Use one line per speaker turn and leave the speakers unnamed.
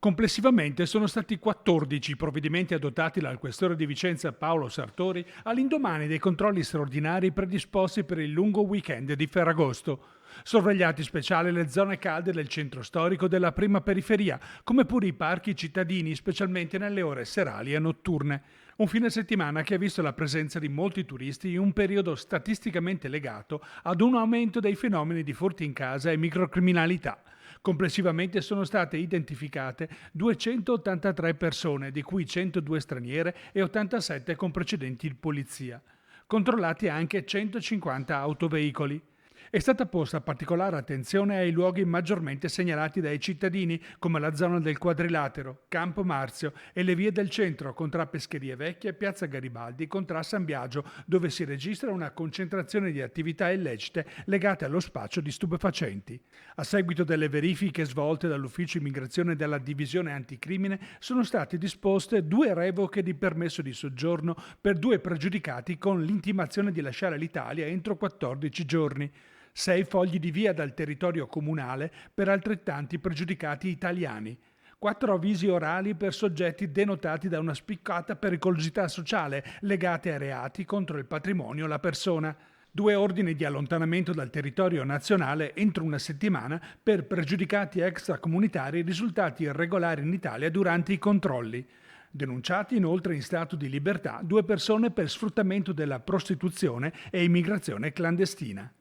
Complessivamente sono stati 14 i provvedimenti adottati dal questore di Vicenza Paolo Sartori all'indomani dei controlli straordinari predisposti per il lungo weekend di Ferragosto. Sorvegliati speciali le zone calde del centro storico della prima periferia, come pure i parchi cittadini, specialmente nelle ore serali e notturne. Un fine settimana che ha visto la presenza di molti turisti in un periodo statisticamente legato ad un aumento dei fenomeni di furti in casa e microcriminalità. Complessivamente sono state identificate 283 persone, di cui 102 straniere e 87 con precedenti di polizia. Controllati anche 150 autoveicoli. È stata posta particolare attenzione ai luoghi maggiormente segnalati dai cittadini, come la zona del Quadrilatero, Campo Marzio e le vie del centro, contra Pescherie Vecchie, Piazza Garibaldi, contra San Biagio, dove si registra una concentrazione di attività illecite legate allo spaccio di stupefacenti. A seguito delle verifiche svolte dall'Ufficio Immigrazione della Divisione Anticrimine, sono state disposte 2 revoche di permesso di soggiorno per 2 pregiudicati con l'intimazione di lasciare l'Italia entro 14 giorni. 6 fogli di via dal territorio comunale per altrettanti pregiudicati italiani. 4 avvisi orali per soggetti denotati da una spiccata pericolosità sociale legate a reati contro il patrimonio o la persona. 2 ordini di allontanamento dal territorio nazionale entro una settimana per pregiudicati extracomunitari risultati irregolari in Italia durante i controlli. Denunciati inoltre in stato di libertà 2 persone per sfruttamento della prostituzione e immigrazione clandestina.